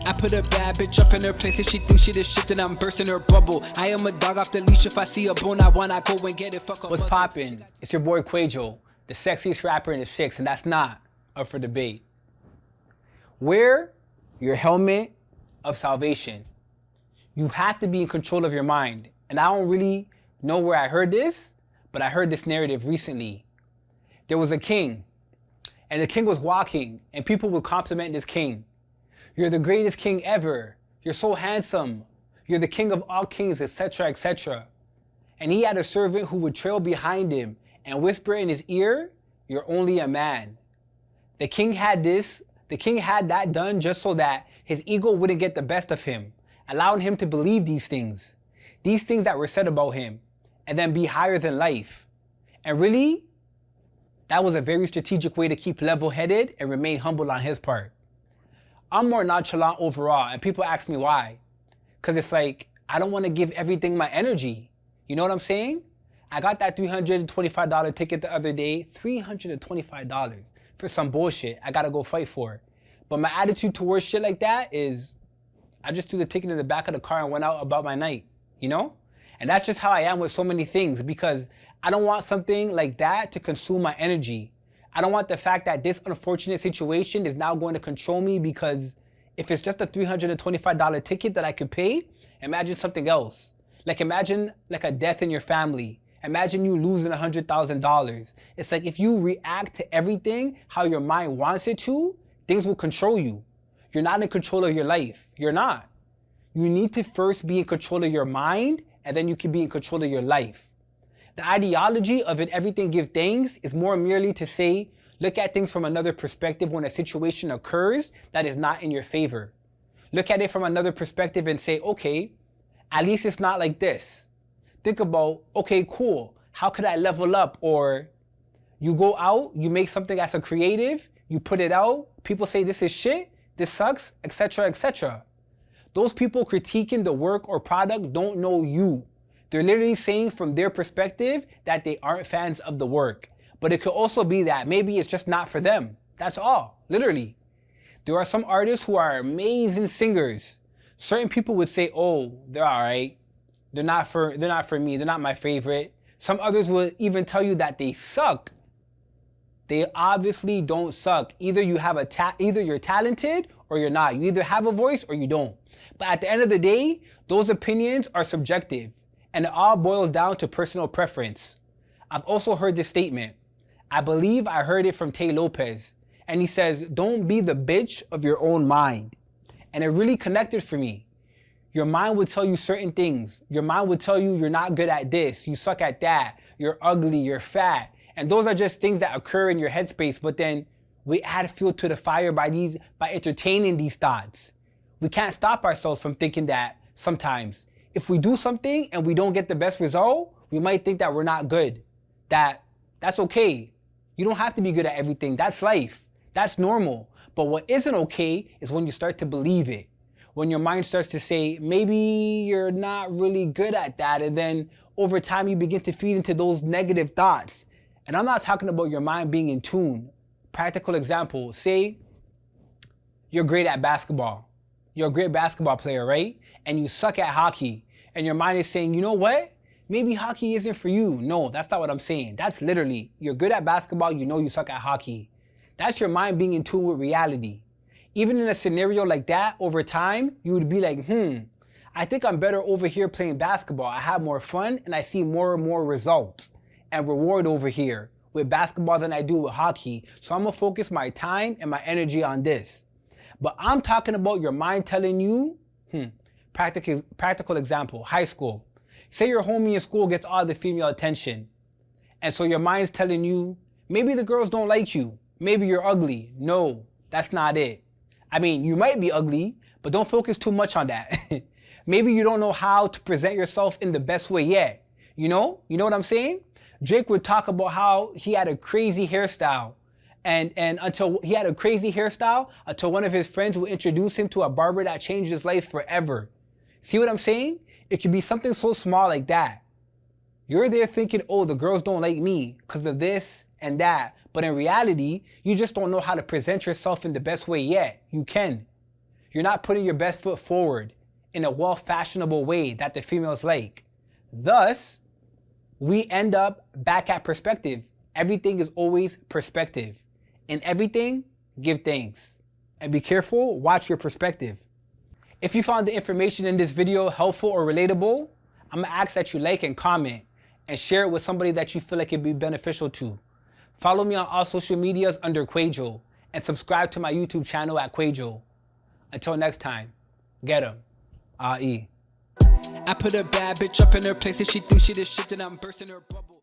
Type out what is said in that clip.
I put a bad bitch up in her place. If she thinks she the shit, then I'm bursting her bubble. I am a dog off the leash. If I see a bone I want, I go and get it. Fuck a What's buzz. poppin'? It's your boy Kwaejo, the sexiest rapper in the six, and that's not up for debate. Wear your helmet of salvation. You have to be in control of your mind. And I don't really know where I heard this, but I heard this narrative recently. There was a king, and the king was walking, and people would compliment this king. You're the greatest king ever. You're so handsome. You're the king of all kings, etc., etc. And he had a servant who would trail behind him and whisper in his ear, "You're only a man." The king had that done just so that his ego wouldn't get the best of him, allowing him to believe these things that were said about him, and then be higher than life. And really, that was a very strategic way to keep level-headed and remain humble on his part. I'm more nonchalant overall, and people ask me why. Because it's like, I don't want to give everything my energy. You know what I'm saying? I got that $325 ticket the other day, $325 for some bullshit I gotta go fight for. But my attitude towards shit like that is, I just threw the ticket in the back of the car and went out about my night, you know? And that's just how I am with so many things, because I don't want something like that to consume my energy. I don't want the fact that this unfortunate situation is now going to control me, because if it's just a $325 ticket that I could pay, imagine something else. Like imagine like a death in your family. Imagine you losing $100,000. It's like if you react to everything how your mind wants it to, things will control you. You're not in control of your life. You're not. You need to first be in control of your mind, and then you can be in control of your life. The ideology of it everything give thanks is more merely to say, look at things from another perspective when a situation occurs that is not in your favor. Look at it from another perspective and say, okay, at least it's not like this. Think about, okay, cool, how could I level up? Or you go out, you make something as a creative, you put it out, people say this is shit, this sucks, etc., etc. Those people critiquing the work or product don't know you. They're literally saying from their perspective that they aren't fans of the work. But it could also be that maybe it's just not for them. That's all, literally. There are some artists who are amazing singers. Certain people would say, oh, they're all right. They're not for me. They're not my favorite. Some others will even tell you that they suck. They obviously don't suck. Either you're talented or you're not. You either have a voice or you don't. But at the end of the day, those opinions are subjective, and it all boils down to personal preference. I've also heard this statement. I believe I heard it from Tay Lopez, and he says, don't be the bitch of your own mind. And it really connected for me. Your mind would tell you certain things. Your mind would tell you you're not good at this, you suck at that, you're ugly, you're fat. And those are just things that occur in your headspace, but then we add fuel to the fire by entertaining these thoughts. We can't stop ourselves from thinking that sometimes. If we do something and we don't get the best result, we might think that we're not good. That's okay. You don't have to be good at everything. That's life. That's normal. But what isn't okay is when you start to believe it. When your mind starts to say, maybe you're not really good at that. And then over time you begin to feed into those negative thoughts. And I'm not talking about your mind being in tune. Practical example, say you're great at basketball. You're a great basketball player, right? And you suck at hockey. And your mind is saying, you know what? Maybe hockey isn't for you. No, that's not what I'm saying. That's literally, you're good at basketball, you know you suck at hockey. That's your mind being in tune with reality. Even in a scenario like that, over time, you would be like, I think I'm better over here playing basketball. I have more fun and I see more and more results and reward over here with basketball than I do with hockey. So I'm gonna focus my time and my energy on this. But I'm talking about your mind telling you, practical example, high school. Say your homie in school gets all the female attention. And so your mind's telling you, maybe the girls don't like you. Maybe you're ugly. No, that's not it. I mean, you might be ugly, but don't focus too much on that. Maybe you don't know how to present yourself in the best way yet. You know what I'm saying? Drake would talk about how he had a crazy hairstyle. And until he had a crazy hairstyle, until one of his friends would introduce him to a barber that changed his life forever. See what I'm saying? It could be something so small like that. You're there thinking, oh, the girls don't like me because of this and that. But in reality, you just don't know how to present yourself in the best way yet. You can. You're not putting your best foot forward in a well-fashionable way that the females like. Thus, we end up back at perspective. Everything is always perspective. In everything, give thanks. And be careful, watch your perspective. If you found the information in this video helpful or relatable, I'm gonna ask that you like and comment and share it with somebody that you feel like it'd be beneficial to. Follow me on all social medias under Kwaejo and subscribe to my YouTube channel at Kwaejo. Until next time, get 'em. A.E. I put a bad bitch up in her place. If she thinks she the shit, then I'm bursting her bubble.